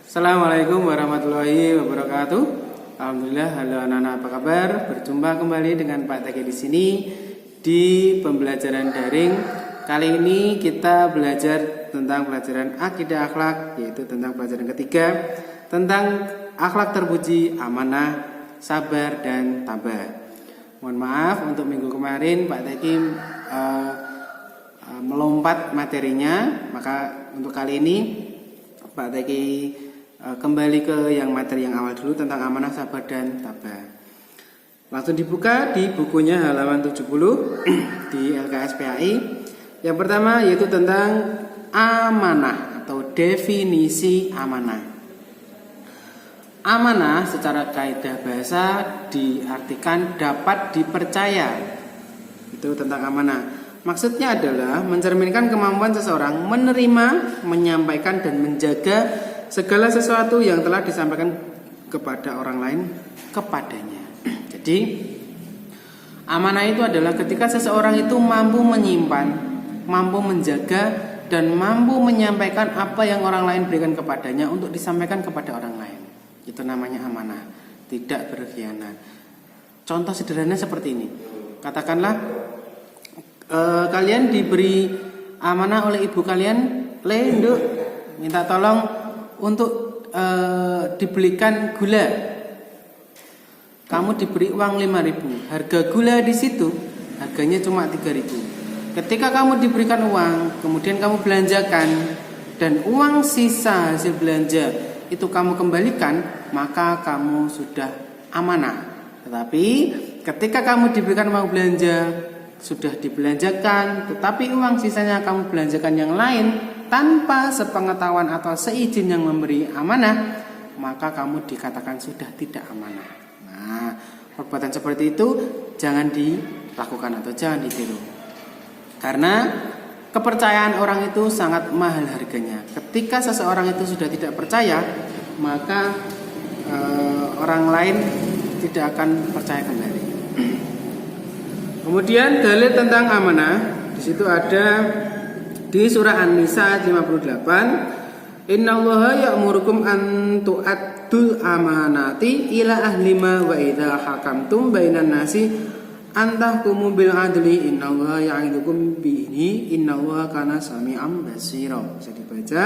Assalamualaikum warahmatullahi wabarakatuh. Alhamdulillah, halo anak-anak, apa kabar? Berjumpa kembali dengan Pak Teki di sini di pembelajaran daring. Kali ini kita belajar tentang pelajaran akidah akhlak, yaitu tentang pelajaran ketiga tentang akhlak terpuji, amanah, sabar dan tabah. Mohon maaf untuk minggu kemarin Pak Teki melompat materinya, maka untuk kali ini Pak Teki kembali ke yang materi yang awal dulu tentang amanah, sabar dan tabah. Langsung dibuka di bukunya halaman 70 di LKS PAI. Yang pertama yaitu tentang amanah atau definisi amanah. Amanah secara kaidah bahasa diartikan dapat dipercaya. Itu tentang amanah. Maksudnya adalah mencerminkan kemampuan seseorang menerima, menyampaikan dan menjaga segala sesuatu yang telah disampaikan kepada orang lain kepadanya. Jadi amanah itu adalah ketika seseorang itu mampu menyimpan, mampu menjaga dan mampu menyampaikan apa yang orang lain berikan kepadanya untuk disampaikan kepada orang lain. Itu namanya amanah, tidak berkhianat. Contoh sederhana seperti ini. Katakanlah kalian diberi amanah oleh ibu kalian, Nduk, minta tolong untuk dibelikan gula. Kamu diberi uang 5.000. Harga gula di situ harganya cuma 3.000. Ketika kamu diberikan uang, kemudian kamu belanjakan dan uang sisa hasil belanja itu kamu kembalikan, maka kamu sudah amanah. Tetapi ketika kamu diberikan uang belanja, sudah dibelanjakan, tetapi uang sisanya kamu belanjakan yang lain tanpa sepengetahuan atau seizin yang memberi amanah, maka kamu dikatakan sudah tidak amanah. Nah, perbuatan seperti itu jangan dilakukan atau jangan ditiru. Karena kepercayaan orang itu sangat mahal harganya. Ketika seseorang itu sudah tidak percaya, maka orang lain tidak akan percaya kembali. Kemudian dalil tentang amanah di situ ada di surah An-Nisa 58. Innallaha ya'murukum an tu'addul amanati ila ahlima wa idza hakamtum bainan nasi antahkumu bil adli innallaha ya'idukum bihi innallaha kana sami'an basira. Bisa dibaca.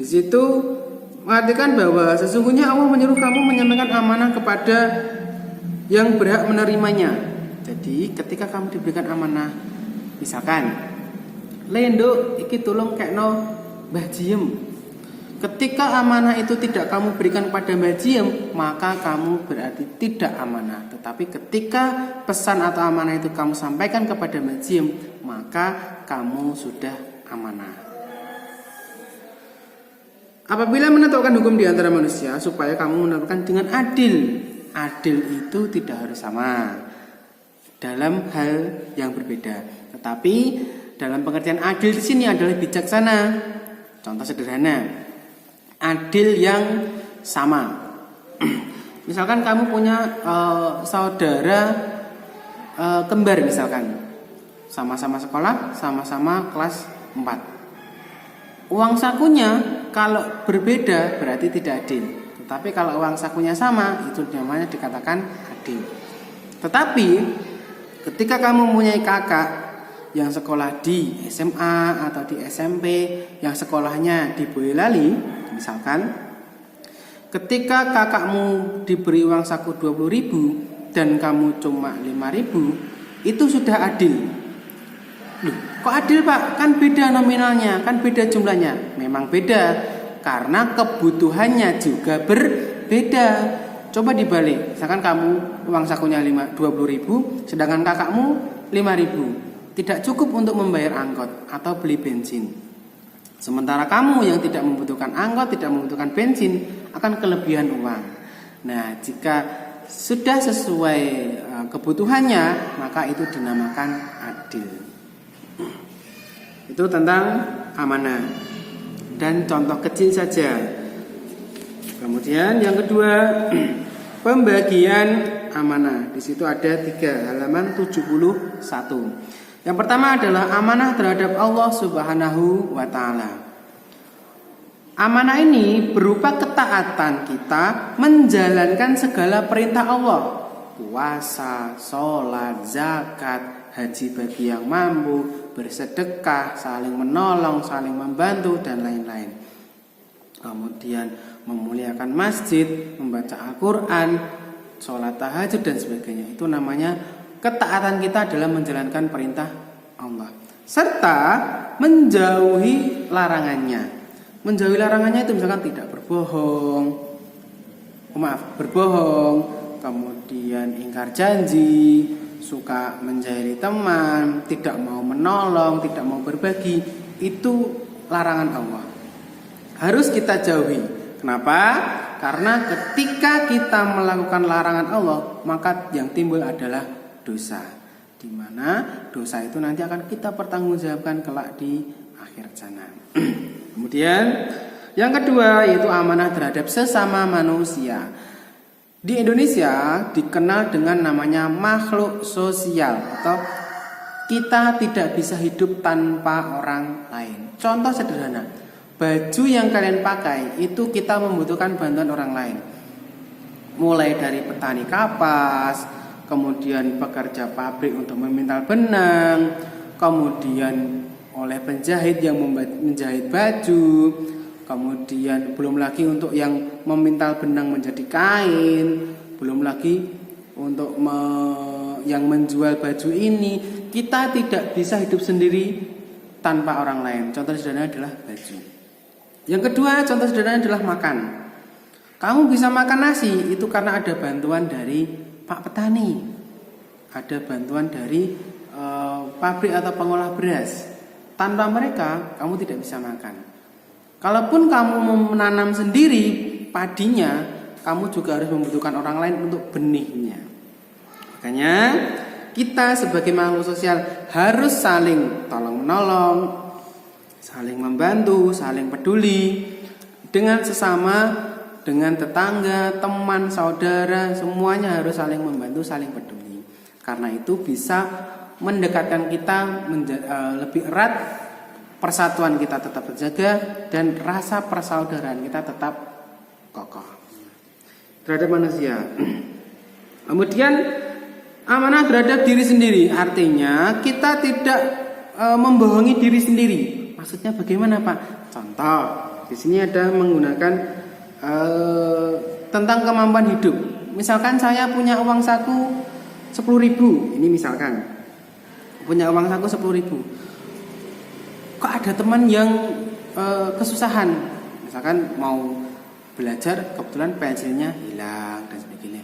Di situ mengatakan bahwa sesungguhnya Allah menyuruh kamu menyampaikan amanah kepada yang berhak menerimanya. Jadi ketika kamu diberikan amanah, misalkan Nduk iki tolong kekno Mbah Jiem. Ketika amanah itu tidak kamu berikan pada Mbah Jiem, maka kamu berarti tidak amanah. Tetapi ketika pesan atau amanah itu kamu sampaikan kepada Mbah Jiem, maka kamu sudah amanah. Apabila menentukan hukum di antara manusia supaya kamu menentukan dengan adil. Adil itu tidak harus sama dalam hal yang berbeda. Tetapi dalam pengertian adil di sini adalah bijaksana. Contoh sederhana, adil yang sama. Misalkan kamu punya saudara kembar misalkan, sama-sama sekolah, sama-sama kelas 4. Uang sakunya kalau berbeda berarti tidak adil. Tetapi kalau uang sakunya sama, itu namanya dikatakan adil. Tetapi ketika kamu mempunyai kakak yang sekolah di SMA atau di SMP, yang sekolahnya di Boyolali misalkan, ketika kakakmu diberi uang saku 20.000 dan kamu cuma 5.000, itu sudah adil. Loh, kok adil Pak? Kan beda nominalnya, kan beda jumlahnya. Memang beda, karena kebutuhannya juga berbeda. Coba dibalik, misalkan kamu uang sakunya 20.000, sedangkan kakakmu 5.000. Tidak cukup untuk membayar angkot atau beli bensin. Sementara kamu yang tidak membutuhkan angkot, tidak membutuhkan bensin, akan kelebihan uang. Nah, jika sudah sesuai kebutuhannya, maka itu dinamakan adil. Itu tentang amanah. Dan contoh kecil saja. Kemudian yang kedua, pembagian amanah. Di situ ada 3 halaman 71. Yang pertama adalah amanah terhadap Allah Subhanahu wa taala. Amanah ini berupa ketaatan kita menjalankan segala perintah Allah. Puasa, sholat, zakat, haji bagi yang mampu, bersedekah, saling menolong, saling membantu, dan lain-lain. Kemudian memuliakan masjid, membaca Al-Quran, sholat tahajud, dan sebagainya. Itu namanya ketaatan kita dalam menjalankan perintah Allah. Serta menjauhi larangannya. Menjauhi larangannya itu misalkan tidak berbohong, kemudian ingkar janji, suka menjahili teman, tidak mau menolong, tidak mau berbagi. Itu larangan Allah, harus kita jauhi. Kenapa? Karena ketika kita melakukan larangan Allah, maka yang timbul adalah dosa, di mana dosa itu nanti akan kita pertanggungjawabkan kelak di akhir sana. Kemudian yang kedua yaitu amanah terhadap sesama manusia. Di Indonesia dikenal dengan namanya makhluk sosial, atau kita tidak bisa hidup tanpa orang lain. Contoh sederhana, baju yang kalian pakai itu kita membutuhkan bantuan orang lain. Mulai dari petani kapas, kemudian pekerja pabrik untuk memintal benang, kemudian oleh penjahit yang menjahit baju, kemudian belum lagi untuk yang memintal benang menjadi kain, belum lagi untuk yang menjual baju ini. Kita tidak bisa hidup sendiri tanpa orang lain. Contoh sederhana adalah baju. Yang kedua, contoh sederhana adalah makan. Kamu bisa makan nasi itu karena ada bantuan dari Pak Petani, ada bantuan dari pabrik atau pengolah beras. Tanpa mereka, kamu tidak bisa makan. Kalaupun kamu menanam sendiri padinya, kamu juga harus membutuhkan orang lain untuk benihnya. Makanya kita sebagai makhluk sosial harus saling tolong-menolong, saling membantu, saling peduli dengan sesama, dengan tetangga, teman, saudara, semuanya harus saling membantu, saling peduli. Karena itu bisa mendekatkan kita lebih erat, persatuan kita tetap terjaga, dan rasa persaudaraan kita tetap kokoh terhadap manusia. Kemudian amanah terhadap diri sendiri, artinya kita tidak membohongi diri sendiri. Maksudnya bagaimana, Pak? Contoh, di sini ada menggunakan tentang kemampuan hidup. Misalkan saya punya uang saku 10.000, ini misalkan punya uang saku 10.000. Kok ada teman yang kesusahan, misalkan mau belajar, kebetulan pensilnya hilang dan sebagainya.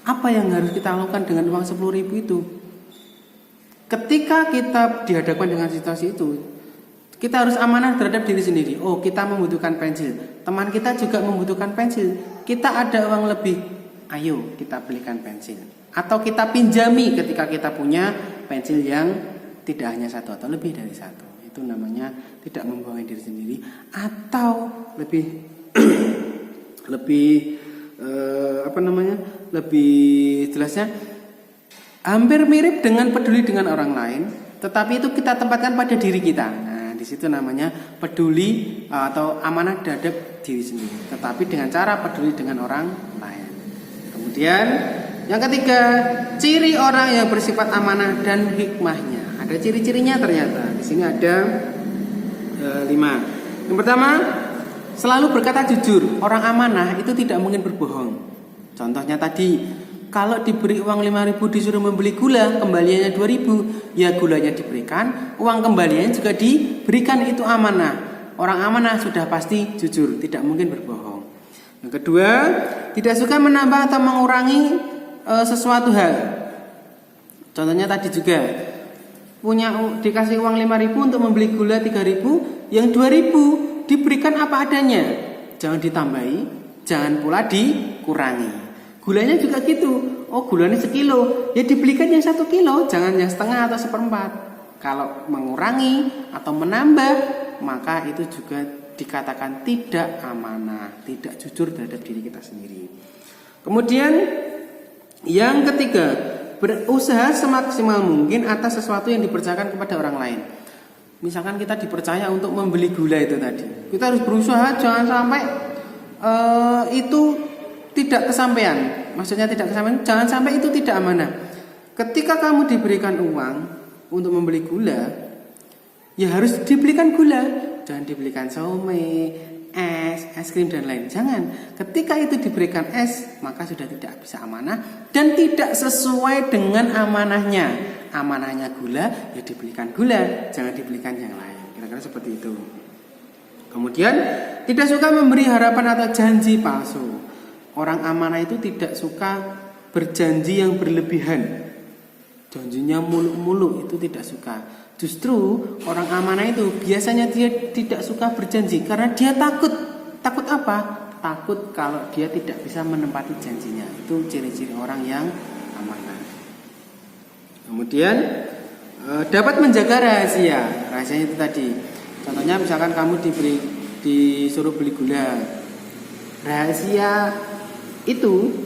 Apa yang harus kita lakukan dengan uang 10.000 itu? Ketika kita dihadapkan dengan situasi itu, kita harus amanah terhadap diri sendiri. Oh, kita membutuhkan pensil, teman kita juga membutuhkan pensil. Kita ada uang lebih, ayo kita belikan pensil. Atau kita pinjami ketika kita punya pensil yang tidak hanya satu atau lebih dari satu. Itu namanya tidak membohongi diri sendiri. Atau lebih lebih jelasnya, hampir mirip dengan peduli dengan orang lain, tetapi itu kita tempatkan pada diri kita. Nah, di situ namanya peduli atau amanah terhadap diri sendiri, tetapi dengan cara peduli dengan orang lain. Kemudian yang ketiga, ciri orang yang bersifat amanah dan hikmahnya. Ada ciri-cirinya ternyata. Di sini ada 5. Yang pertama, selalu berkata jujur. Orang amanah itu tidak mungkin berbohong. Contohnya tadi, kalau diberi uang 5.000 disuruh membeli gula, kembaliannya 2.000, ya gulanya diberikan, uang kembaliannya juga diberikan, itu amanah. Orang amanah sudah pasti jujur, tidak mungkin berbohong. Yang kedua, tidak suka menambah atau mengurangi sesuatu hal. Contohnya tadi juga dikasih uang 5.000 untuk membeli gula 3.000, yang 2.000 diberikan apa adanya, jangan ditambahi, jangan pula dikurangi. Gulanya juga gitu. Oh, gulanya 1 kilo, ya dibelikan yang 1 kilo, jangan yang setengah atau 1/4. Kalau mengurangi atau menambah, maka itu juga dikatakan tidak amanah, tidak jujur terhadap diri kita sendiri. Kemudian yang ketiga, berusaha semaksimal mungkin atas sesuatu yang dipercayakan kepada orang lain. misalkan kita dipercaya untuk membeli gula itu tadi, kita harus berusaha jangan sampai itu tidak kesampaian. Maksudnya tidak kesampaian, jangan sampai itu tidak amanah. Ketika kamu diberikan uang untuk membeli gula, ya harus dibelikan gula, jangan dibelikan somai, es krim dan lain. Jangan. Ketika itu diberikan es, maka sudah tidak bisa amanah dan tidak sesuai dengan amanahnya. Amanahnya gula, ya dibelikan gula, jangan dibelikan yang lain. Kira-kira seperti itu. Kemudian tidak suka memberi harapan atau janji palsu. Orang amanah itu tidak suka berjanji yang berlebihan. Janjinya muluk-muluk itu tidak suka. Justru orang amanah itu biasanya dia tidak suka berjanji karena dia takut. Takut apa? Takut kalau dia tidak bisa menepati janjinya. Itu ciri-ciri orang yang amanah. Kemudian dapat menjaga rahasia. Rahasianya itu tadi. Contohnya misalkan kamu disuruh beli gula. Rahasia itu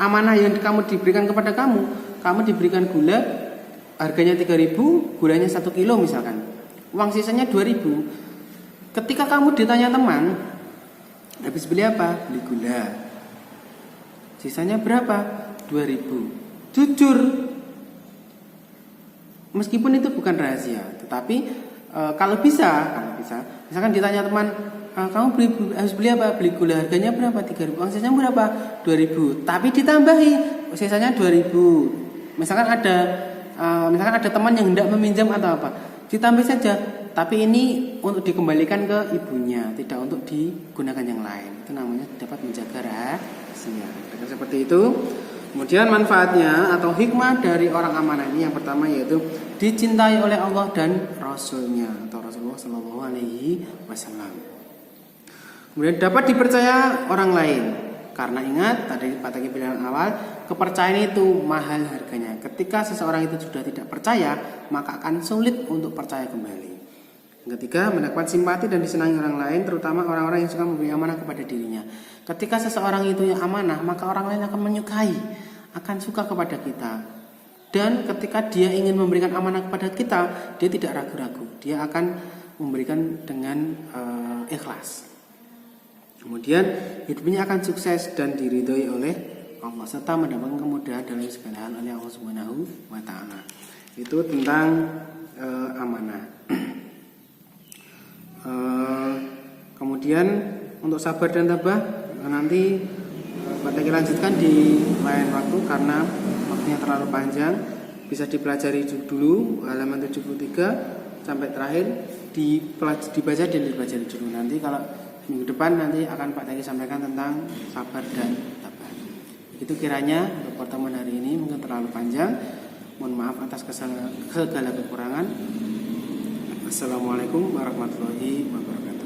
amanah yang kamu diberikan kepada kamu. Kamu diberikan gula, harganya 3.000, gulanya 1 kilo misalkan. Uang sisanya 2.000. Ketika kamu ditanya teman, habis beli apa? Beli gula. Sisanya berapa? 2.000. Jujur. Meskipun itu bukan rahasia, tetapi kalau bisa, misalkan ditanya teman, kamu harus beli apa? Beli gula, harganya berapa? 3.000. Uang sisanya berapa? 2.000. Tapi ditambahi, sisanya 2.000. Misalkan ada teman yang hendak meminjam atau apa, ditambah saja. Tapi ini untuk dikembalikan ke ibunya, tidak untuk digunakan yang lain. Itu namanya dapat menjaga rahasia. Seperti itu. Kemudian manfaatnya atau hikmah dari orang amanah ini yang pertama yaitu dicintai oleh Allah dan Rasulnya atau Rasulullah Shallallahu Alaihi Wasallam. Kemudian dapat dipercaya orang lain. Karena ingat tadi Pak Taki bilang awal, kepercayaan itu mahal harganya. Ketika seseorang itu sudah tidak percaya, maka akan sulit untuk percaya kembali. Yang ketiga, mendapat simpati dan disenangi orang lain, terutama orang-orang yang suka memberi amanah kepada dirinya. Ketika seseorang itu yang amanah, maka orang lain akan menyukai, akan suka kepada kita. Dan ketika dia ingin memberikan amanah kepada kita, dia tidak ragu-ragu. Dia akan memberikan dengan ikhlas. Kemudian hidupnya akan sukses dan diridhoi oleh Allah serta mendapatkan kemudahan dalam segala hal oleh Allah Subhanahu wa taala. Itu tentang amanah. Kemudian untuk sabar dan tabah nanti Pak Taki lanjutkan di lain waktu karena waktunya terlalu panjang. Bisa dipelajari dulu halaman 73 sampai terakhir dibaca dan dipelajari dulu. Nanti kalau minggu depan nanti akan Pak Taki sampaikan tentang sabar dan tabah. Itu kiranya untuk pertemuan hari ini mungkin terlalu panjang. Mohon maaf atas segala kekurangan. Assalamualaikum warahmatullahi wabarakatuh.